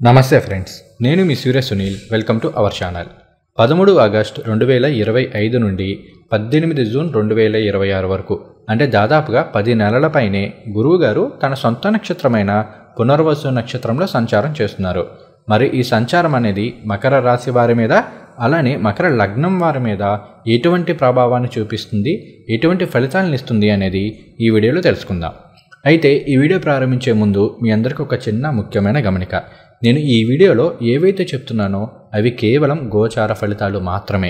నమస్తే ఫ్రెండ్స్, నేను మీ Surya Sunil. Welcome to our channel. 13 August 2025 నుండి 18 జూన్ 2026 వరకు అంటే దాదాపుగా 10 నెలల పైనే గురువుగారు తన సొంత నక్షత్రమైన పునర్వసు నక్షత్రంలో సంచారం చేస్తున్నారు. మరి ఈ సంచారం అనేది మకర రాశి వారి మీద, అలానే మకర లగ్నం వారి మీద ఎటువంటి ప్రభావాన్ని చూపిస్తుంది, ఎటువంటి ఫలితాలను ఇస్తుంది అనేది ఈ వీడియోలో తెలుసుకుందాం. అయితే ఈ వీడియో ప్రారంభించే ముందు మీ అందరికీ ఒక చిన్న ముఖ్యమైన గమనిక. నేను ఈ వీడియోలో ఏవైతే చెప్తున్నానో అవి కేవలం గోచార ఫలితాలు మాత్రమే.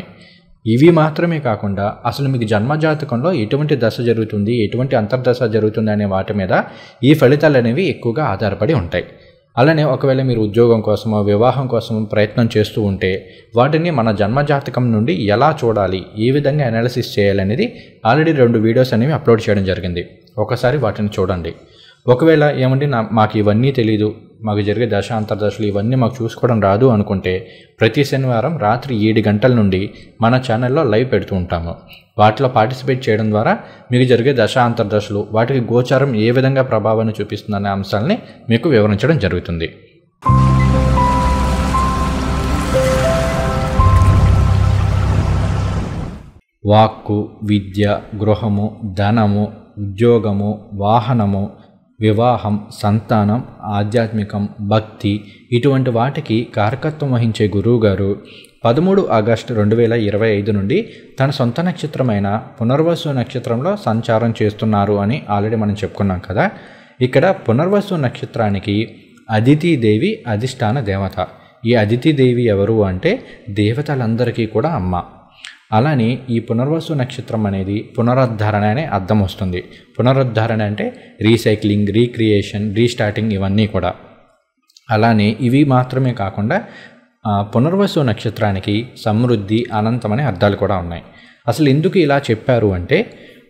ఇవి మాత్రమే కాకుండా అసలు మీకు జన్మజాతకంలో ఎటువంటి దశ జరుగుతుంది, ఎటువంటి అంతర్దశ జరుగుతుంది అనే వాటి మీద ఈ ఫలితాలు అనేవి ఎక్కువగా ఆధారపడి ఉంటాయి. అలానే ఒకవేళ మీరు ఉద్యోగం కోసమో వివాహం కోసమో ప్రయత్నం చేస్తూ ఉంటే వాటిని మన జన్మజాతకం నుండి ఎలా చూడాలి, ఏ విధంగా అనాలిసిస్ చేయాలనేది ఆల్రెడీ 2 వీడియోస్ అనేవి అప్లోడ్ చేయడం జరిగింది. ఒకసారి వాటిని చూడండి. ఒకవేళ ఏమంటే మాకు ఇవన్నీ తెలీదు, మాకు జరిగే దశ అంతర్దశలు ఇవన్నీ మాకు చూసుకోవడం రాదు అనుకుంటే ప్రతి శనివారం రాత్రి 7 గంటల నుండి మన ఛానల్లో లైవ్ పెడుతూ ఉంటాము. వాటిలో పార్టిసిపేట్ చేయడం ద్వారా మీకు జరిగే దశ అంతర్దశలు, వాటికి గోచారం ఏ విధంగా ప్రభావాన్ని చూపిస్తుందనే అంశాలని మీకు వివరించడం జరుగుతుంది. వాక్కు, విద్య, గృహము, ధనము, ఉద్యోగము, వాహనము, వివాహం, సంతానం, ఆధ్యాత్మికం, భక్తి ఇటువంటి వాటికి కారకత్వం వహించే గురువుగారు 13 ఆగస్టు 2025 నుండి తన సొంత నక్షత్రమైన పునర్వసు నక్షత్రంలో సంచారం చేస్తున్నారు అని ఆల్రెడీ మనం చెప్పుకున్నాం కదా. ఇక్కడ పునర్వసు నక్షత్రానికి అదితిదేవి అధిష్టాన దేవత. ఈ అదితిదేవి ఎవరు అంటే దేవతలందరికీ కూడా అమ్మ. అలానే ఈ పునర్వసు నక్షత్రం అనేది పునరుద్ధరణ అనే అర్థం వస్తుంది. పునరుద్ధరణ అంటే రీసైక్లింగ్, రీక్రియేషన్, రీస్టార్టింగ్ ఇవన్నీ కూడా. అలానే ఇవి మాత్రమే కాకుండా పునర్వసు నక్షత్రానికి సమృద్ధి, అనంతం అనే అర్థాలు కూడా ఉన్నాయి. అసలు ఎందుకు ఇలా చెప్పారు అంటే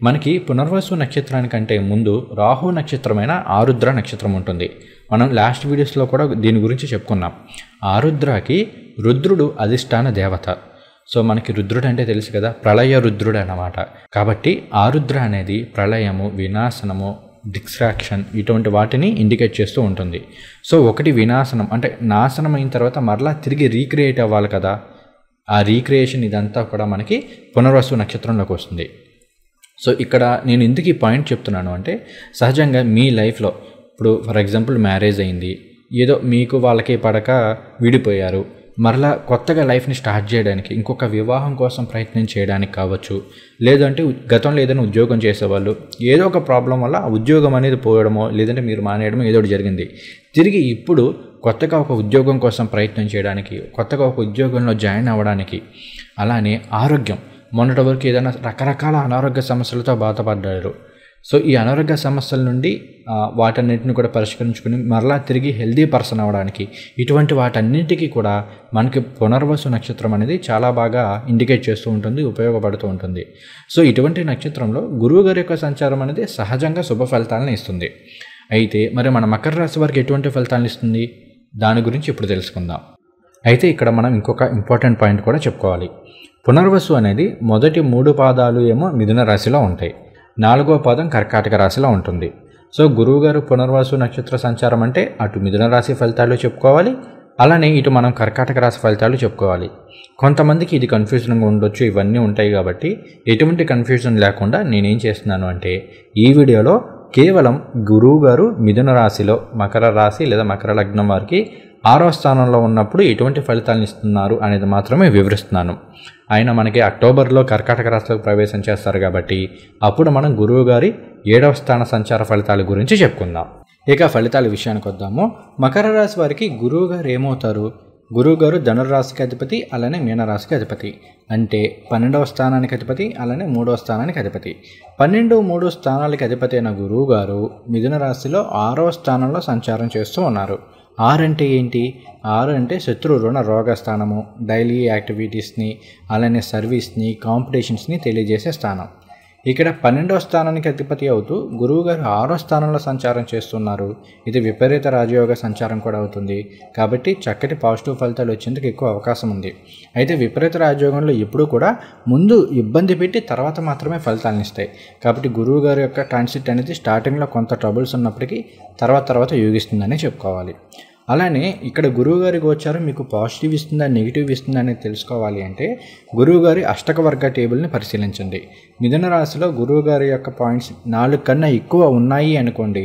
మనకి పునర్వసు నక్షత్రానికంటే ముందు రాహు నక్షత్రమైన ఆరుద్ర నక్షత్రం ఉంటుంది. మనం లాస్ట్ వీడియోస్లో కూడా దీని గురించి చెప్పుకున్నాం. ఆరుద్రకి రుద్రుడు అధిష్టాన దేవత. సో మనకి రుద్రుడు అంటే తెలుసు కదా, ప్రళయ రుద్రుడు అన్నమాట. కాబట్టి ఆరుద్ర అనేది ప్రళయము, వినాశనము, డిస్ట్రాక్షన్ ఇటువంటి వాటిని ఇండికేట్ చేస్తూ ఉంటుంది. సో ఒకటి వినాశనం అంటే నాశనం అయిన తర్వాత మరలా తిరిగి రీక్రియేట్ అవ్వాలి కదా, ఆ రీక్రియేషన్ ఇదంతా కూడా మనకి పునర్వసు నక్షత్రంలోకి వస్తుంది. సో ఇక్కడ నేను ఎందుకు ఈ పాయింట్ చెప్తున్నాను అంటే సహజంగా మీ లైఫ్లో ఇప్పుడు ఫర్ ఎగ్జాంపుల్ మ్యారేజ్ అయింది, ఏదో మీకు వాళ్ళకి పడక విడిపోయారు, మరలా కొత్తగా లైఫ్ని స్టార్ట్ చేయడానికి ఇంకొక వివాహం కోసం ప్రయత్నం చేయడానికి కావచ్చు, లేదంటే గతంలో ఏదైనా ఉద్యోగం చేసేవాళ్ళు ఏదో ఒక ప్రాబ్లం వల్ల ఆ ఉద్యోగం అనేది పోయడమో లేదంటే మీరు మానేయడమో ఏదో ఒకటి జరిగింది. తిరిగి ఇప్పుడు కొత్తగా ఒక ఉద్యోగం కోసం ప్రయత్నం చేయడానికి, కొత్తగా ఒక ఉద్యోగంలో జాయిన్ అవ్వడానికి, అలానే ఆరోగ్యం, మొన్నటి వరకు ఏదైనా రకరకాల అనారోగ్య సమస్యలతో బాధపడ్డారు. సో ఈ అనారోగ్య సమస్యల నుండి వాటన్నిటిని కూడా పరిష్కరించుకుని మరలా తిరిగి హెల్దీ పర్సన్ అవ్వడానికి, ఇటువంటి వాటన్నిటికీ కూడా మనకి పునర్వసు నక్షత్రం అనేది చాలా బాగా ఇండికేట్ చేస్తూ ఉంటుంది, ఉపయోగపడుతూ ఉంటుంది. సో ఇటువంటి నక్షత్రంలో గురువుగారి యొక్క సంచారం అనేది సహజంగా శుభ ఫలితాలను ఇస్తుంది. అయితే మరి మన మకర రాశి వారికి ఎటువంటి ఫలితాలను ఇస్తుంది దాని గురించి ఇప్పుడు తెలుసుకుందాం. అయితే ఇక్కడ మనం ఇంకొక ఇంపార్టెంట్ పాయింట్ కూడా చెప్పుకోవాలి. పునర్వసు అనేది మొదటి 3 పాదాలు ఏమో మిథున రాశిలో ఉంటాయి, 4వ పాదం కర్కాటక రాశిలో ఉంటుంది. సో గురువుగారు పునర్వసు నక్షత్ర సంచారం అంటే అటు మిథున రాశి ఫలితాలు చెప్పుకోవాలి, అలానే ఇటు మనం కర్కాటక రాశి ఫలితాలు చెప్పుకోవాలి. కొంతమందికి ఇది కన్ఫ్యూజన్గా ఉండొచ్చు, ఇవన్నీ ఉంటాయి. కాబట్టి ఎటువంటి కన్ఫ్యూజన్ లేకుండా నేనేం చేస్తున్నాను అంటే ఈ వీడియోలో కేవలం గురువుగారు మిథున రాశిలో, మకర రాశి లేదా మకర లగ్నం వారికి 6వ స్థానంలో ఉన్నప్పుడు ఎటువంటి ఫలితాలను ఇస్తున్నారు అనేది మాత్రమే వివరిస్తున్నాను. ఆయన మనకి అక్టోబర్లో కర్కాటక రాశిలోకి ప్రవేశం చేస్తారు కాబట్టి అప్పుడు మనం గురువుగారి 7వ స్థాన సంచార ఫలితాల గురించి చెప్పుకుందాం. ఇక ఫలితాల విషయానికి వద్దాము. మకర రాశి వారికి గురువుగారు ఏమవుతారు? గురువుగారు ధనుర్రాశికి అధిపతి, అలానే మీనరాశికి అధిపతి. అంటే 12వ స్థానానికి అధిపతి, అలానే 3వ స్థానానికి అధిపతి. 12, 3 స్థానాలకి అధిపతి అయిన గురువుగారు మిథున రాశిలో 6వ స్థానంలో సంచారం చేస్తూ ఉన్నారు. 6 అంటే ఏంటి? 6 అంటే శత్రు రుణ రోగ స్థానము, డైలీ యాక్టివిటీస్ని, అలానే సర్వీస్ని, కాంపిటీషన్స్ని తెలియజేసే స్థానం. ఇక్కడ 12వ స్థానానికి అధిపతి అవుతూ గురువుగారు 6వ స్థానంలో సంచారం చేస్తున్నారు. ఇది విపరీత రాజయోగ సంచారం కూడా అవుతుంది. కాబట్టి చక్కటి పాజిటివ్ ఫలితాలు వచ్చేందుకు ఎక్కువ అవకాశం ఉంది. అయితే విపరీత రాజయోగంలో ఎప్పుడూ కూడా ముందు ఇబ్బంది పెట్టి తర్వాత మాత్రమే ఫలితాలను ఇస్తాయి. కాబట్టి గురువుగారి యొక్క ట్రాన్సిట్ అనేది స్టార్టింగ్లో కొంత ట్రబుల్స్ ఉన్నప్పటికీ తర్వాత యోగిస్తుందని చెప్పుకోవాలి. అలానే ఇక్కడ గురువుగారి గోచారం మీకు పాజిటివ్ ఇస్తుందా నెగిటివ్ ఇస్తుందా అనేది తెలుసుకోవాలి అంటే గురువుగారి అష్టక వర్గ టేబుల్ని పరిశీలించండి. మిథున రాశిలో గురువుగారి యొక్క పాయింట్స్ 4 కన్నా ఎక్కువ ఉన్నాయి అనుకోండి,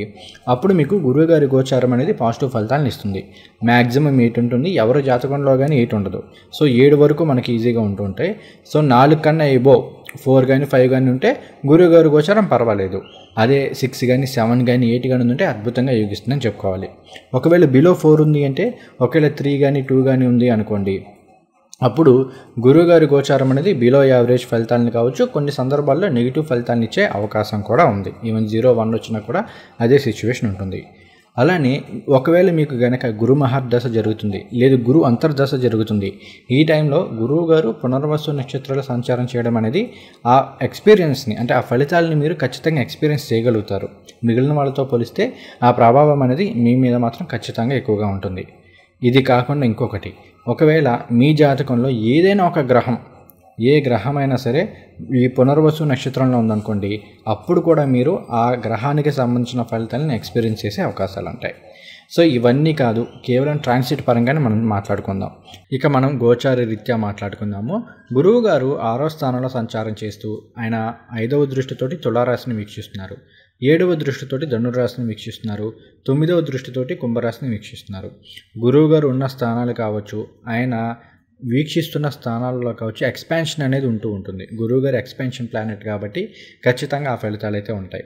అప్పుడు మీకు గురువుగారి గోచారం అనేది పాజిటివ్ ఫలితాలను ఇస్తుంది. మ్యాక్సిమం 8 ఉంటుంది, ఎవరి జాతకంలో కానీ 8 ఉండదు. సో 7 వరకు మనకి ఈజీగా ఉంటుంటాయి. సో 4 కన్నా ఎబో 4 కానీ 5 కానీ ఉంటే గురువుగారి గోచారం పర్వాలేదు. అదే 6 కానీ 7 కానీ 8 కానీ ఉంటే అద్భుతంగా యోగిస్తుందని చెప్పుకోవాలి. ఒకవేళ బిలో 4 ఉంది అంటే, ఒకవేళ 3 కానీ 2 కానీ ఉంది అనుకోండి, అప్పుడు గురువుగారి గోచారం అనేది బిలో యావరేజ్ ఫలితాలను కావచ్చు, కొన్ని సందర్భాల్లో నెగిటివ్ ఫలితాలను ఇచ్చే అవకాశం కూడా ఉంది. ఈవెన్ 0, 1 వచ్చినా కూడా అదే సిచ్యువేషన్ ఉంటుంది. అలానే ఒకవేళ మీకు గనక గురు మహర్దశ జరుగుతుంది, లేదు గురు అంతర్దశ జరుగుతుంది, ఈ టైంలో గురువు గారు పునర్వసు నక్షత్రాల సంచారం చేయడం అనేది ఆ ఎక్స్పీరియన్స్ని, అంటే ఆ ఫలితాలని మీరు ఖచ్చితంగా ఎక్స్పీరియన్స్ చేయగలుగుతారు. మిగిలిన వాళ్ళతో పోలిస్తే ఆ ప్రభావం అనేది మీ మీద మాత్రం ఖచ్చితంగా ఎక్కువగా ఉంటుంది. ఇది కాకుండా ఇంకొకటి, ఒకవేళ మీ జాతకంలో ఏదైనా ఒక గ్రహం, ఏ గ్రహమైనా సరే ఈ పునర్వసు నక్షత్రంలో ఉందనుకోండి, అప్పుడు కూడా మీరు ఆ గ్రహానికి సంబంధించిన ఫలితాలను ఎక్స్పీరియన్స్ చేసే అవకాశాలు ఉంటాయి. సో ఇవన్నీ కాదు, కేవలం ట్రాన్సిట్ పరంగానే మనం మాట్లాడుకుందాం. ఇక మనం గోచార రీత్యా మాట్లాడుకుందాము. గురువు గారు 6వ స్థానంలో సంచారం చేస్తూ ఆయన 5వ దృష్టితోటి తులారాశిని వీక్షిస్తున్నారు, 7వ దృష్టితోటి ధనుర్రాశిని వీక్షిస్తున్నారు, 9వ దృష్టితోటి కుంభరాశిని వీక్షిస్తున్నారు. గురువు గారు ఉన్న స్థానాలు కావచ్చు, ఆయన వీక్షిస్తున్న స్థానాల్లో కావచ్చు, ఎక్స్పాన్షన్ అనేది ఉంటుంది. గురువుగారి ఎక్స్పాన్షన్ ప్లానెట్ కాబట్టి ఖచ్చితంగా ఆ ఫలితాలు అయితే ఉంటాయి.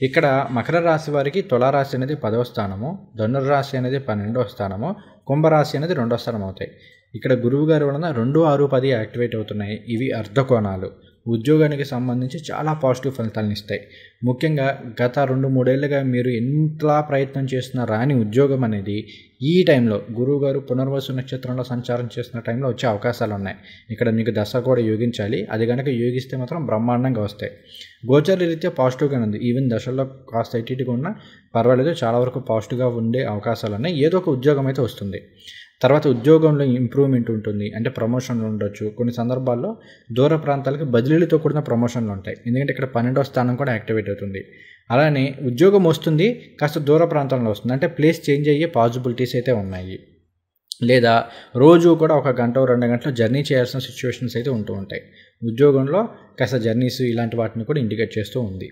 ఇక్కడ మకర రాశి వారికి తులారాశి అనేది 10వ స్థానము, ధనుర్రాశి అనేది 12వ స్థానము, కుంభరాశి అనేది 2వ స్థానం అవుతాయి. ఇక్కడ గురువుగారి వలన 2, 6, 10 యాక్టివేట్ అవుతున్నాయి. ఇవి అర్ధకోణాలు. ఉద్యోగానికి సంబంధించి చాలా పాజిటివ్ ఫలితాలను ఇస్తాయి. ముఖ్యంగా గత 2-3 ఏళ్ళుగా మీరు ఎంతలా ప్రయత్నం చేస్తున్న రాని ఉద్యోగం అనేది ఈ టైంలో గురువుగారు పునర్వసు నక్షత్రంలో సంచారం చేస్తున్న టైంలో వచ్చే అవకాశాలు ఉన్నాయి. ఇక్కడ మీకు దశ కూడా యోగించాలి, అది కనుక యోగిస్తే మాత్రం బ్రహ్మాండంగా వస్తాయి. గోచర రీత్యా పాజిటివ్గా ఉంది. ఈవెన్ దశల్లో కాస్త ఇటీగా ఉన్నా పర్వాలేదు, చాలా వరకు పాజిటివ్గా ఉండే అవకాశాలు ఉన్నాయి. ఏదో ఒక ఉద్యోగం అయితే వస్తుంది. తర్వాత ఉద్యోగంలో ఇంప్రూవ్మెంట్ ఉంటుంది, అంటే ప్రమోషన్లు ఉండొచ్చు. కొన్ని సందర్భాల్లో దూర ప్రాంతాలకు బదిలీలతో కూడిన ప్రమోషన్లు ఉంటాయి, ఎందుకంటే ఇక్కడ 12వ స్థానం కూడా యాక్టివేట్ అవుతుంది. అలానే ఉద్యోగం వస్తుంది, కాస్త దూర ప్రాంతంలో వస్తుంది, అంటే ప్లేస్ చేంజ్ అయ్యే పాసిబిలిటీస్ అయితే ఉన్నాయి. లేదా రోజు కూడా 1 గంట 2 గంటలు జర్నీ చేయాల్సిన సిచ్యువేషన్స్ అయితే ఉంటాయి. ఉద్యోగంలో కాస్త జర్నీస్ ఇలాంటి వాటిని కూడా ఇండికేట్ చేస్తూ ఉంది.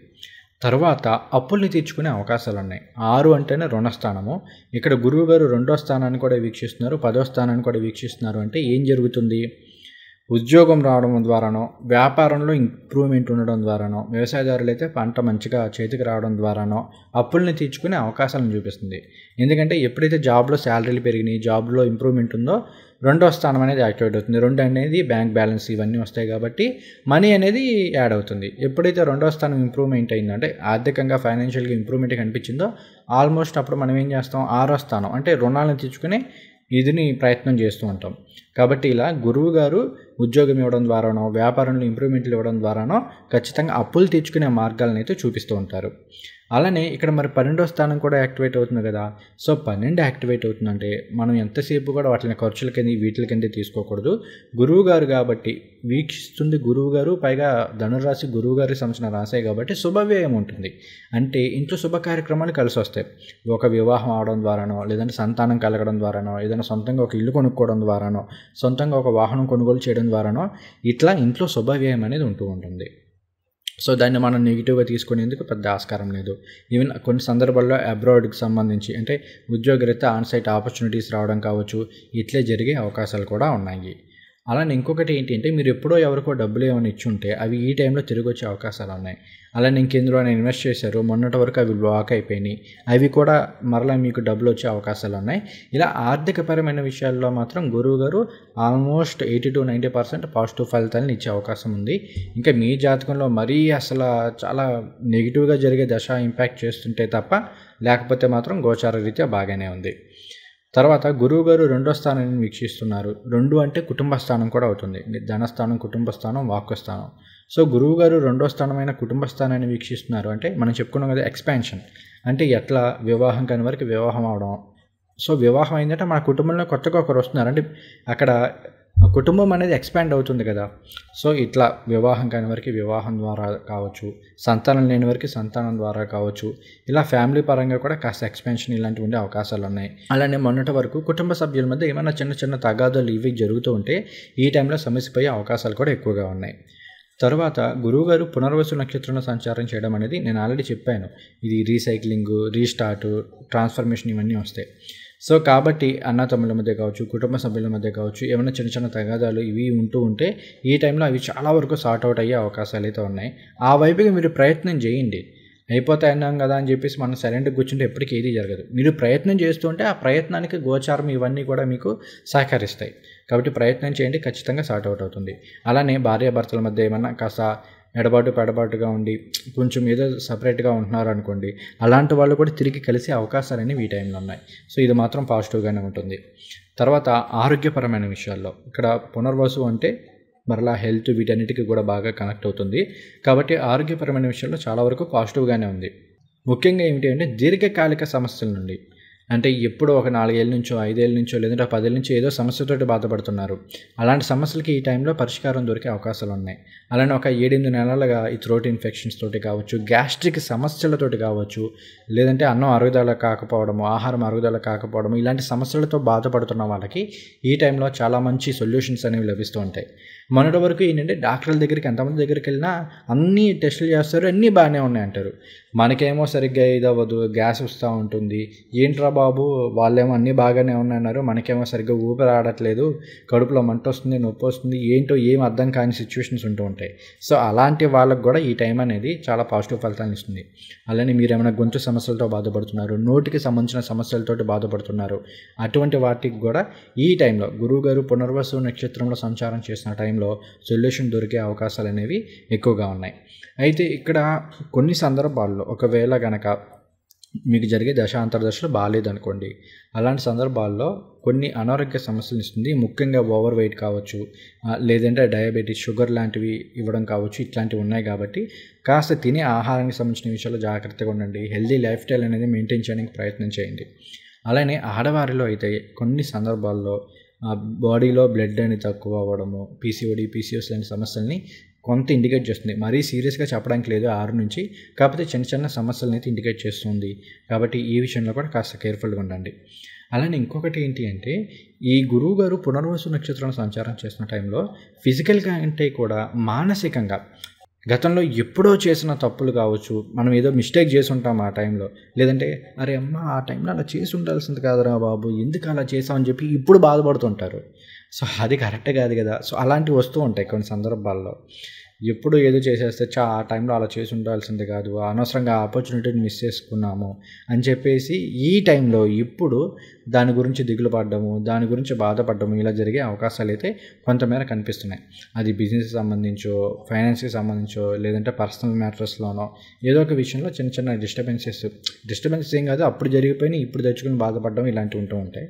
తర్వాత అప్పుల్ని తీర్చుకునే అవకాశాలు ఉన్నాయి. 6 అంటేనే రుణస్థానము. ఇక్కడ గురువు గారు 2వ స్థానాన్ని కూడా వీక్షిస్తున్నారు, 10వ స్థానాన్ని కూడా వీక్షిస్తున్నారు. అంటే ఏం జరుగుతుంది? ఉద్యోగం రావడం ద్వారానో, వ్యాపారంలో ఇంప్రూవ్మెంట్ ఉండడం ద్వారానో, వ్యవసాయదారులు అయితే పంట మంచిగా చేతికి రావడం ద్వారానో అప్పుల్ని తీర్చుకునే అవకాశాలను చూపిస్తుంది. ఎందుకంటే ఎప్పుడైతే జాబ్లో శాలరీలు పెరిగినాయి, జాబ్లో ఇంప్రూవ్మెంట్ ఉందో 2వ స్థానం అనేది యాక్టివేట్ అవుతుంది. 2 అనేది బ్యాంక్ బ్యాలెన్స్ ఇవన్నీ వస్తాయి కాబట్టి మనీ అనేది యాడ్ అవుతుంది. ఎప్పుడైతే 2వ స్థానం ఇంప్రూవ్మెంట్ అయిందో, అంటే ఆర్థికంగా ఫైనాన్షియల్గా ఇంప్రూవ్మెంట్ కనిపించిందో, ఆల్మోస్ట్ అప్పుడు మనం ఏం చేస్తాం, 6వ స్థానం అంటే రుణాలను తీర్చుకునే ఇదిని ప్రయత్నం చేస్తూ ఉంటాం. కాబట్టి ఇలా గురువు గారు ఉద్యోగం ఇవ్వడం ద్వారానో, వ్యాపారంలో ఇంప్రూవ్మెంట్లు ఇవ్వడం ద్వారానో ఖచ్చితంగా అప్పులు తీర్చుకునే మార్గాలను అయితే చూపిస్తూ ఉంటారు. అలానే ఇక్కడ మరి 12వ స్థానం కూడా యాక్టివేట్ అవుతుంది కదా. సో 12 యాక్టివేట్ అవుతుందంటే మనం ఎంతసేపు కూడా వాటిని ఖర్చుల కింద వీటి కింద తీసుకోకూడదు. గురువు గారు కాబట్టి వీక్షిస్తుంది గురువు గారు, పైగా ధనురాశి గురువు గారికి సంబంధించిన రాశే కాబట్టి శుభవ్యయం ఉంటుంది. అంటే ఇంట్లో శుభ కార్యక్రమాలు కలిసి వస్తాయి. ఒక వివాహం అవడం ద్వారానో, లేదంటే సంతానం కలగడం ద్వారానో, ఏదైనా సొంతంగా ఒక ఇల్లు కొనుక్కోవడం ద్వారానో, సొంతంగా ఒక వాహనం కొనుగోలు చేయడం ద్వారానో ఇట్లా ఇంట్లో శుభవ్యయం అనేది ఉంటుంది. సో దాన్ని మనం నెగిటివ్గా తీసుకునేందుకు పెద్ద ఆస్కారం లేదు. ఈవెన్ కొన్ని సందర్భాల్లో అబ్రాడ్కి సంబంధించి, అంటే ఉద్యోగరీత్యా ఆన్సైట్ ఆపర్చునిటీస్ రావడం కావచ్చు, ఇట్లే జరిగే అవకాశాలు కూడా ఉన్నాయి. అలానే ఇంకొకటి ఏంటి అంటే, మీరు ఎప్పుడో ఎవరికో డబ్బులు ఏమైనా ఇచ్చి ఉంటే అవి ఈ టైంలో తిరిగి వచ్చే అవకాశాలు ఉన్నాయి. అలానే ఇంకెందులో ఇన్వెస్ట్ చేశారు, మొన్నటి వరకు అవి బ్లాక్ అయిపోయినాయి, అవి కూడా మరలా మీకు డబ్బులు వచ్చే అవకాశాలు ఉన్నాయి. ఇలా ఆర్థికపరమైన విషయాల్లో మాత్రం గురువు గారు ఆల్మోస్ట్ 80-90% పాజిటివ్ ఫలితాలను ఇచ్చే అవకాశం ఉంది. ఇంకా మీ జాతకంలో మరీ అసలు చాలా నెగిటివ్గా జరిగే దశ ఇంపాక్ట్ చేస్తుంటే తప్ప, లేకపోతే మాత్రం గోచార రీత్యా బాగానే ఉంది. తర్వాత గురువుగారు 2వ స్థానాన్ని వీక్షిస్తున్నారు. 2 అంటే కుటుంబ స్థానం కూడా అవుతుంది, ధనస్థానం, కుటుంబ స్థానం, వాక్కు స్థానం. సో గురువుగారు 2వ స్థానమైన కుటుంబ స్థానాన్ని వీక్షిస్తున్నారు అంటే మనం చెప్పుకున్నాం కదా, ఎక్స్పాన్షన్. అంటే ఎట్లా వివాహం కాని వారికి వివాహం అవడం. సో వివాహం అయిందంటే మన కుటుంబంలో కొత్తగా ఒకరు వస్తున్నారు, అంటే అక్కడ ఆ కుటుంబం అనేది ఎక్స్పాండ్ అవుతుంది కదా. సో ఇట్లా వివాహం కాని వారికి వివాహం ద్వారా కావచ్చు, సంతానం లేని వారికి సంతానం ద్వారా కావచ్చు, ఇలా ఫ్యామిలీ పరంగా కూడా కాస్త ఎక్స్పాన్షన్ ఇలాంటివి ఉండే అవకాశాలు ఉన్నాయి. అలానే మొన్నటి వరకు కుటుంబ సభ్యుల మధ్య ఏమైనా చిన్న చిన్న తగాదాలు ఇవి జరుగుతూ ఉంటే ఈ టైంలో సమస్యపోయే అవకాశాలు కూడా ఎక్కువగా ఉన్నాయి. తర్వాత గురువుగారు పునర్వసు నక్షత్రంలో సంచారం చేయడం అనేది నేను ఆల్రెడీ చెప్పాను. ఇది రీసైక్లింగ్, రీస్టార్ట్, ట్రాన్స్ఫర్మేషన్ ఇవన్నీ వస్తాయి. సో కాబట్టి అన్నతమ్ముల మధ్య కావచ్చు, కుటుంబ సభ్యుల మధ్య కావచ్చు, ఏమైనా చిన్న చిన్న తగాదాలు ఇవి ఉంటూ ఉంటే ఈ టైంలో అవి చాలా వరకు సార్ట్ అవుట్ అయ్యే అవకాశాలు అయితే ఉన్నాయి. ఆ వైపుకి మీరు ప్రయత్నం చేయండి. అయిపోతాయి అన్నాం కదా అని చెప్పేసి మనం సైలెంట్గా కూర్చుంటే ఎప్పటికీ ఏది జరగదు. మీరు ప్రయత్నం చేస్తుంటే ఆ ప్రయత్నానికి గోచారం ఇవన్నీ కూడా మీకు సహకరిస్తాయి. కాబట్టి ప్రయత్నం చేయండి, ఖచ్చితంగా సార్ట్ అవుట్ అవుతుంది. అలానే భార్యాభర్తల మధ్య ఏమన్నా కాస్త పెడబాటుగా ఉండి కొంచెం ఏదో సపరేట్గా ఉంటున్నారు అనుకోండి, అలాంటి వాళ్ళు కూడా తిరిగి కలిసే అవకాశాలన్నీ ఈ టైంలో ఉన్నాయి. సో ఇది మాత్రం పాజిటివ్గానే ఉంటుంది. తర్వాత ఆరోగ్యపరమైన విషయాల్లో ఇక్కడ పునర్వసు అంటే మరలా హెల్త్ వీటన్నిటికీ కూడా బాగా కనెక్ట్ అవుతుంది. కాబట్టి ఆరోగ్యపరమైన విషయంలో చాలా వరకు పాజిటివ్గానే ఉంది. ముఖ్యంగా ఏమిటి అంటే దీర్ఘకాలిక సమస్యల నుండి, అంటే ఎప్పుడో ఒక 4 ఏళ్ళ నుంచో 5 ఏళ్ళ నుంచో లేదంటే 10 ఏళ్ళ నుంచో ఏదో సమస్యతోటి బాధపడుతున్నారు. అలాంటి సమస్యలకి ఈ టైంలో పరిష్కారం దొరికే అవకాశాలు ఉన్నాయి. అలానే ఒక 7-8 నెలలుగా ఈ థ్రోట్ ఇన్ఫెక్షన్స్ తోటి కావచ్చు, గ్యాస్ట్రిక్ సమస్యలతోటి కావచ్చు, లేదంటే అన్నం అరుగుదల కాకపోవడము, ఆహారం అరుగుదల కాకపోవడము, ఇలాంటి సమస్యలతో బాధపడుతున్న వాళ్ళకి ఈ టైంలో చాలా మంచి సొల్యూషన్స్ అనేవి లభిస్తూ ఉంటాయి. మొన్నటి వరకు ఏంటంటే డాక్టర్ల దగ్గరికి ఎంతమంది దగ్గరికి వెళ్ళినా అన్నీ టెస్టులు చేస్తారు, అన్నీ బాగానే ఉన్నాయి అంటారు. మనకేమో సరిగ్గా ఇది అవ్వదు, గ్యాస్ వస్తూ ఉంటుంది. ఏంట్రా బాబు, వాళ్ళేమో అన్నీ బాగానే ఉన్నాయన్నారు, మనకేమో సరిగ్గా ఊపిరి ఆడట్లేదు, కడుపులో మంట వస్తుంది, నొప్పి వస్తుంది, ఏంటో ఏం అర్థం కాని సిచ్యువేషన్స్ ఉంటూ ఉంటాయి. సో అలాంటి వాళ్ళకు కూడా ఈ టైం అనేది చాలా పాజిటివ్ ఫలితాలను ఇస్తుంది. అలానే మీరు ఏమైనా గొంతు సమస్యలతో బాధపడుతున్నారు, నోటికి సంబంధించిన సమస్యలతో బాధపడుతున్నారు, అటువంటి వాటికి కూడా ఈ టైంలో గురువుగారు పునర్వసు నక్షత్రంలో సంచారం చేసిన టైంలో సొల్యూషన్ దొరికే అవకాశాలు అనేవి ఎక్కువగా ఉన్నాయి. అయితే ఇక్కడ కొన్ని సందర్భాల్లో ఒకవేళ గనక మీకు జరిగే దశాంతర్దశలు బాగాలేదనుకోండి, అలాంటి సందర్భాల్లో కొన్ని అనారోగ్య సమస్యలు ఇస్తుంది. ముఖ్యంగా ఓవర్ వెయిట్ కావచ్చు, లేదంటే డయాబెటీస్, షుగర్ లాంటివి ఇవ్వడం కావచ్చు, ఇట్లాంటివి ఉన్నాయి. కాబట్టి కాస్త తినే ఆహారానికి సంబంధించిన విషయాల్లో జాగ్రత్తగా ఉండండి. హెల్దీ లైఫ్ స్టైల్ అనేది మెయింటైన్ చేయడానికి ప్రయత్నం చేయండి. అలానే ఆడవారిలో అయితే కొన్ని సందర్భాల్లో బాడీలో బ్లడ్ అనేది తక్కువ అవ్వడము, పీసీఓడి, పీసీఓఎస్ లాంటి సమస్యల్ని కొంత ఇండికేట్ చేస్తుంది. మరీ సీరియస్గా చెప్పడానికి లేదు 6 నుంచి, కాకపోతే చిన్న చిన్న సమస్యలను అయితే ఇండికేట్ చేస్తుంది. కాబట్టి ఈ విషయంలో కూడా కాస్త కేర్ఫుల్గా ఉండండి. అలానే ఇంకొకటి ఏంటి అంటే ఈ గురువుగారు పునర్వసు నక్షత్రంలో సంచారం చేసిన టైంలో ఫిజికల్గా అంటే కూడా మానసికంగా గతంలో ఎప్పుడో చేసిన తప్పులు కావచ్చు, మనం ఏదో మిస్టేక్ చేసి ఉంటాం ఆ టైంలో, లేదంటే అరే అమ్మ ఆ టైంలో అలా చేసి ఉండాల్సింది కాదురా బాబు, ఎందుకు అలా చేసామని చెప్పి ఇప్పుడు బాధపడుతుంటారు. సో అది కరెక్ట్ కాదు కదా. సో అలాంటివి వస్తూ ఉంటాయి కొన్ని సందర్భాల్లో. ఎప్పుడు ఏదో చేసేస్తే ఆ టైంలో అలా చేసి ఉండాల్సింది కాదు, అనవసరంగా ఆపర్చునిటీని మిస్ చేసుకున్నాము అని చెప్పేసి ఈ టైంలో ఇప్పుడు దాని గురించి దిగులు పడ్డము, దాని గురించి బాధపడ్డము, ఇలా జరిగే అవకాశాలు అయితే కొంతమేర కనిపిస్తున్నాయి. అది బిజినెస్కి సంబంధించో, ఫైనాన్స్కి సంబంధించో, లేదంటే పర్సనల్ మ్యాటర్స్లోనో ఏదో ఒక విషయంలో చిన్న చిన్న డిస్టర్బెన్సెస్ ఏం కాదు, అప్పుడు జరిగిపోయినాయి ఇప్పుడు తెచ్చుకుని బాధపడడం ఇలాంటివి ఉంటూ ఉంటాయి.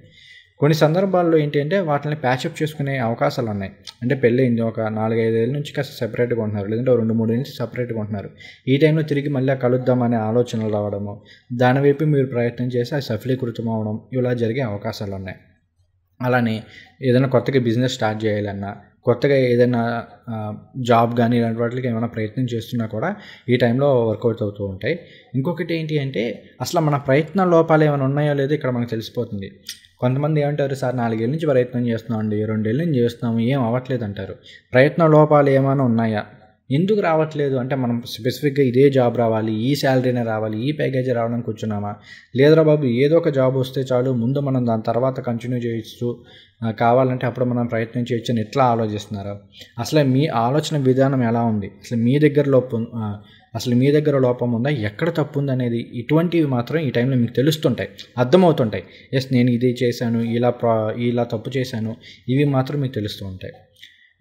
కొన్ని సందర్భాల్లో ఏంటి అంటే వాటిని ప్యాచప్ చేసుకునే అవకాశాలు ఉన్నాయి. అంటే పెళ్ళయింది, ఒక 4-5 ఏళ్ళ నుంచి కాస్త సెపరేట్గా ఉంటున్నారు, లేదంటే 2-3 ఏళ్ళ నుంచి సెపరేట్గా ఉంటున్నారు. ఈ టైంలో తిరిగి మళ్ళీ కలుద్దామనే ఆలోచనలు రావడము, దానివైపు మీరు ప్రయత్నం చేసి అది సఫలీకృతం అవ్వడం, ఇలా జరిగే అవకాశాలు ఉన్నాయి. అలానే ఏదైనా కొత్తగా బిజినెస్ స్టార్ట్ చేయాలన్నా, కొత్తగా ఏదైనా జాబ్ కానీ ఇలాంటి వాటికి ఏమైనా ప్రయత్నం చేస్తున్నా కూడా ఈ టైంలో వర్కౌట్ అవుతూ ఉంటాయి. ఇంకొకటి ఏంటి అంటే అసలు మన ప్రయత్న లోపాలు ఏమైనా ఉన్నాయో లేదో ఇక్కడ మనకు తెలిసిపోతుంది. కొంతమంది ఏమంటారు, సార్ 4 ఏళ్ళ నుంచి ప్రయత్నం చేస్తున్నామండి, 2 ఏళ్ళ నుంచి చేస్తున్నాము, ఏం అవ్వట్లేదు అంటారు. ప్రయత్న లోపాలు ఏమైనా ఉన్నాయా, ఎందుకు రావట్లేదు అంటే మనం స్పెసిఫిక్గా ఇదే జాబ్ రావాలి, ఈ శాలరీనే రావాలి, ఈ ప్యాకేజీ రావడానికి కూర్చున్నామా, లేదురా బాబు ఏదో ఒక జాబ్ వస్తే చాలు, ముందు మనం దాని తర్వాత కంటిన్యూ చేయొచ్చు, కావాలంటే అప్పుడు మనం ప్రయత్నం చేయొచ్చు అని ఎట్లా ఆలోచిస్తున్నారా? అసలు మీ ఆలోచన విధానం ఎలా ఉంది, అసలు మీ దగ్గర లోపం ఉందా, ఎక్కడ తప్పు ఉంది అనేది ఇటువంటివి మాత్రం ఈ టైంలో మీకు తెలుస్తుంటాయి, అర్థమవుతుంటాయి. ఎస్ నేను ఇది చేశాను, ఇలా తప్పు చేశాను, ఇవి మాత్రం మీకు తెలుస్తూ ఉంటాయి.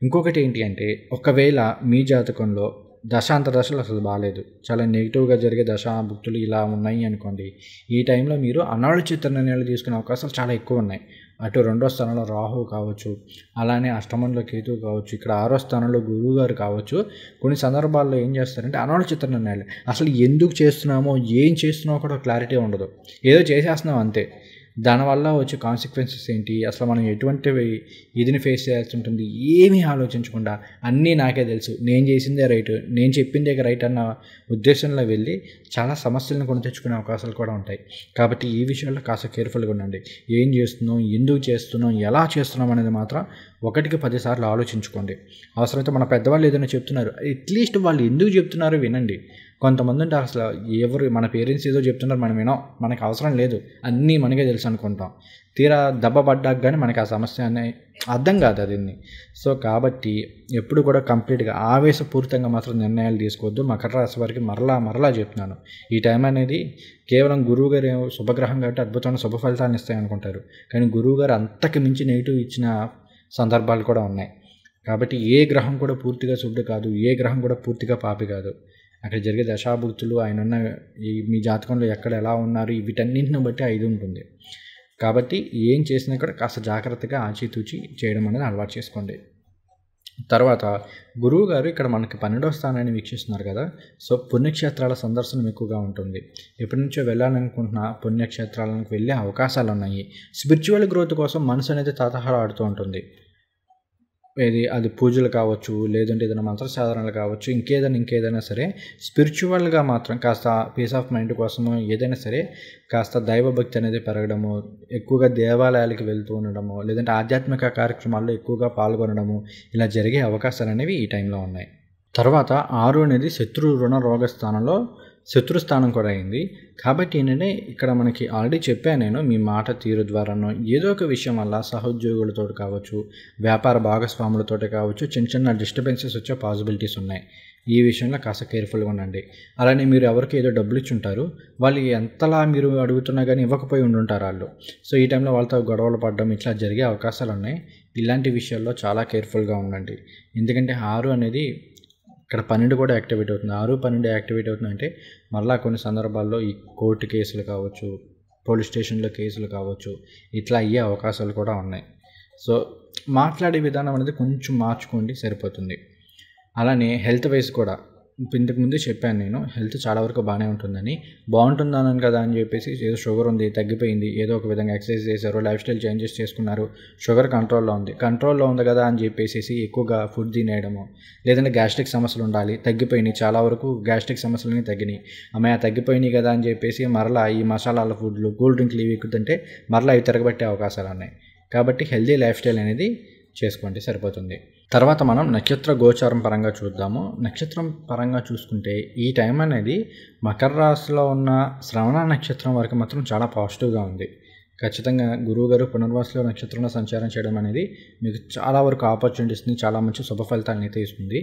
ఇంకొకటి ఏంటి అంటే ఒకవేళ మీ జాతకంలో దశాంతర్దశలు అసలు బాగాలేదు, చాలా నెగిటివ్గా జరిగే దశాభుక్తులు ఇలా ఉన్నాయి అనుకోండి, ఈ టైంలో మీరు అనాలోచిత నిర్ణయాలు తీసుకునే అవకాశాలు చాలా ఎక్కువ ఉన్నాయి. అటు 2వ స్థానంలో రాహు కావచ్చు, అలానే అష్టమంలో కేతువు కావచ్చు, ఇక్కడ 6వ స్థానంలో గురువుగారు కావచ్చు. కొన్ని సందర్భాల్లో ఏం చేస్తారంటే అనాలోచిత నిర్ణయాలు, అసలు ఎందుకు చేస్తున్నామో ఏం చేస్తున్నామో కూడా క్లారిటీ ఉండదు, ఏదో చేసేస్తున్నాం అంతే. దానివల్ల వచ్చే కాన్సిక్వెన్సెస్ ఏంటి, అసలు మనం ఎటువంటి ఇదిని ఫేస్ చేయాల్సి ఉంటుంది, ఏమీ ఆలోచించకుండా అన్నీ నాకే తెలుసు, నేను చేసిందే రైట్, నేను చెప్పిందే రైట్ అన్న ఉద్దేశంలో వెళ్ళి చాలా సమస్యలను కొని తెచ్చుకునే అవకాశాలు కూడా ఉంటాయి. కాబట్టి ఈ విషయాల్లో కాస్త కేర్ఫుల్గా ఉండండి. ఏం చేస్తున్నాం, ఎందుకు చేస్తున్నాం, ఎలా చేస్తున్నాం అనేది మాత్రం 1కి 10 సార్లు ఆలోచించుకోండి. అవసరమైతే మన పెద్దవాళ్ళు ఏదైనా చెప్తున్నారు, అట్లీస్ట్ వాళ్ళు ఎందుకు చెప్తున్నారో వినండి. కొంతమంది అంటే అసలు ఎవరు మన పేరెంట్స్ ఏదో చెప్తున్నారు మనం వినాం, మనకు అవసరం లేదు, అన్నీ మనకే తెలుసు అనుకుంటాం. తీరా దెబ్బ పడ్డాక కానీ మనకి ఆ సమస్య అనే అర్థం కాదు అదిన్ని. సో కాబట్టి ఎప్పుడు కూడా కంప్లీట్గా ఆవేశపూరితంగా మాత్రం నిర్ణయాలు తీసుకోవద్దు. మకర రాశి వారికి మరలా చెప్తున్నాను, ఈ టైం అనేది కేవలం గురువుగారు శుభగ్రహం కాబట్టి అద్భుతమైన శుభ ఫలితాలను ఇస్తాయి అనుకుంటారు, కానీ గురువుగారు అంతకు మించి నెగిటివ్ ఇచ్చిన సందర్భాలు కూడా ఉన్నాయి. కాబట్టి ఏ గ్రహం కూడా పూర్తిగా శుభుడు కాదు, ఏ గ్రహం కూడా పూర్తిగా పాపి కాదు. అక్కడ జరిగే దశాభుక్తులు, ఆయన ఉన్న మీ జాతకంలో ఎక్కడ ఎలా ఉన్నారు, వీటన్నింటిని బట్టి ఇది ఉంటుంది. కాబట్టి ఏం చేసినా కూడా కాస్త జాగ్రత్తగా ఆచితూచి చేయడం అనేది అలవాటు చేసుకోండి. తర్వాత గురువు గారు ఇక్కడ మనకి 12వ స్థానాన్ని వీక్షిస్తున్నారు కదా, సో పుణ్యక్షేత్రాల సందర్శనం ఎక్కువగా ఉంటుంది. ఎప్పటి నుంచో వెళ్ళాలనుకుంటున్న పుణ్యక్షేత్రాలకు వెళ్ళే అవకాశాలు ఉన్నాయి. స్పిరిచువల్ గ్రోత్ కోసం మనసు అనేది తహతహలాడుతూ ఉంటుంది. అది పూజలు కావచ్చు, లేదంటే ఏదైనా మంత్రసాధనలు కావచ్చు, ఇంకేదైనా సరే స్పిరిచువల్గా మాత్రం కాస్త పీస్ ఆఫ్ మైండ్ కోసము ఏదైనా సరే కాస్త దైవభక్తి అనేది పెరగడము, ఎక్కువగా దేవాలయాలకు వెళ్తూ ఉండడము, లేదంటే ఆధ్యాత్మిక కార్యక్రమాల్లో ఎక్కువగా పాల్గొనడము, ఇలా జరిగే అవకాశాలు అనేవి ఈ టైంలో ఉన్నాయి. తర్వాత 6 అనేది శత్రు రుణ రోగ స్థానంలో శత్రు స్థానం కూడా అయింది. కాబట్టి ఏంటంటే ఇక్కడ మనకి ఆల్రెడీ చెప్పాను నేను, మీ మాట తీరు ద్వారానో ఏదో ఒక విషయం వల్ల సహోద్యోగులతో కావచ్చు, వ్యాపార భాగస్వాములతో కావచ్చు చిన్న డిస్టర్బెన్సెస్ వచ్చే పాసిబిలిటీస్ ఉన్నాయి. ఈ విషయంలో కాస్త కేర్ఫుల్గా ఉండండి. అలానే మీరు ఎవరికి ఏదో డబ్బులు ఇచ్చి ఉంటారు, వాళ్ళు ఎంతలా మీరు అడుగుతున్నా కానీ ఇవ్వకపోయి ఉండుంటారు వాళ్ళు. సో ఈ టైంలో వాళ్ళతో గొడవలు పడడం ఇట్లా జరిగే అవకాశాలు ఉన్నాయి. ఇలాంటి విషయాల్లో చాలా కేర్ఫుల్గా ఉండండి. ఎందుకంటే 6 అనేది ఇక్కడ 12 కూడా యాక్టివేట్ అవుతుంది. 6, 12 యాక్టివేట్ అవుతుందంటే మళ్ళీ కొన్ని సందర్భాల్లో ఈ కోర్టు కేసులు కావచ్చు, పోలీస్ స్టేషన్లో కేసులు కావచ్చు, ఇట్లా అయ్యే అవకాశాలు కూడా ఉన్నాయి. సో మాట్లాడే విధానం అనేది కొంచెం మార్చుకోండి, సరిపోతుంది. అలానే హెల్త్ వైజ్ కూడా ఇంతకుముందే చెప్పాను నేను, హెల్త్ చాలా వరకు బాగానే ఉంటుందని. బాగుంటుందన్నాను కదా అని చెప్పేసి ఏదో షుగర్ ఉంది, తగ్గిపోయింది, ఏదో ఒక విధంగా ఎక్సర్సైజ్ చేశారు, లైఫ్ స్టైల్ చేంజెస్ చేసుకున్నారు, షుగర్ కంట్రోల్లో ఉంది కదా అని చెప్పేసి ఎక్కువగా ఫుడ్ తినేయడము, లేదంటే గ్యాస్ట్రిక్ సమస్యలు ఉండాలి, తగ్గిపోయినాయి, చాలా వరకు గ్యాస్ట్రిక్ సమస్యలని తగ్గినాయి, అమ్మాయి తగ్గిపోయినాయి కదా అని చెప్పేసి మరలా ఈ మసాలాల ఫుడ్లు, కూల్ డ్రింక్లు ఇవి ఎక్కుతుంటే మరలా అవి తిరగబట్టే అవకాశాలు ఉన్నాయి. కాబట్టి హెల్దీ లైఫ్ స్టైల్ అనేది చేసుకోండి, సరిపోతుంది. తర్వాత మనం నక్షత్ర గోచారం పరంగా చూద్దాము. నక్షత్రం పరంగా చూసుకుంటే ఈ టైం అనేది మకర రాశిలో ఉన్న శ్రవణ నక్షత్రం వరకు మాత్రం చాలా పాజిటివ్గా ఉంది. ఖచ్చితంగా గురువుగారు పునర్వాసులో నక్షత్రంలో సంచారం చేయడం అనేది మీకు చాలా వరకు ఆపర్చునిటీస్ని, చాలా మంచి శుభ ఫలితాలను అయితే ఇస్తుంది.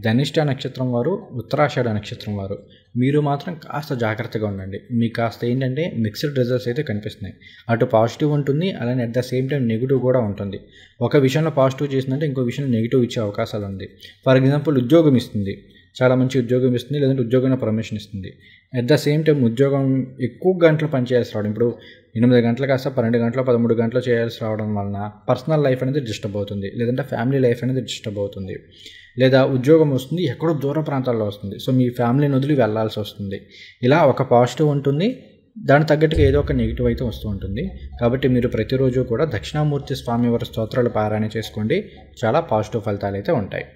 ధనిష్ట నక్షత్రం వారు, ఉత్తరాషాఢ నక్షత్రం వారు మీరు మాత్రం కాస్త జాగ్రత్తగా ఉండండి. మీకు కాస్త ఏంటంటే మిక్స్డ్ రిజల్ట్స్ అయితే కనిపిస్తున్నాయి. అటు పాజిటివ్ ఉంటుంది, అలానే at the same time negative కూడా ఉంటుంది. ఒక విషయంలో పాజిటివ్ చేసిందంటే ఇంకో విషయంలో నెగిటివ్ ఇచ్చే అవకాశాలు ఉంది. ఫర్ ఎగ్జాంపుల్ ఉద్యోగం ఇస్తుంది, చాలా మంచి ఉద్యోగం ఇస్తుంది, లేదంటే ఉద్యోగంలో ప్రమోషన్ ఇస్తుంది. అట్ ద సేమ్ టైం ఉద్యోగం ఎక్కువ గంటలు పనిచేయాల్సి రావడం, ఇప్పుడు 8 గంటలు కాస్త 12 గంటలు 13 గంటలు చేయాల్సి రావడం వలన పర్సనల్ లైఫ్ అనేది డిస్టర్బ్ అవుతుంది, లేదంటే ఫ్యామిలీ లైఫ్ అనేది డిస్టర్బ్ అవుతుంది. లేదా ఉద్యోగం వస్తుంది, ఎక్కడో దూర ప్రాంతాల్లో వస్తుంది, సో మీ ఫ్యామిలీని వదిలి వెళ్ళాల్సి వస్తుంది. ఇలా ఒక పాజిటివ్ ఉంటుంది, దానికి తగ్గట్టుగా ఏదో ఒక నెగిటివ్ అయితే వస్తూ ఉంటుంది. కాబట్టి మీరు ప్రతిరోజు కూడా దక్షిణామూర్తి స్వామివారి స్తోత్రాలు పారాయణ చేసుకోండి, చాలా పాజిటివ్ ఫలితాలు అయితే ఉంటాయి.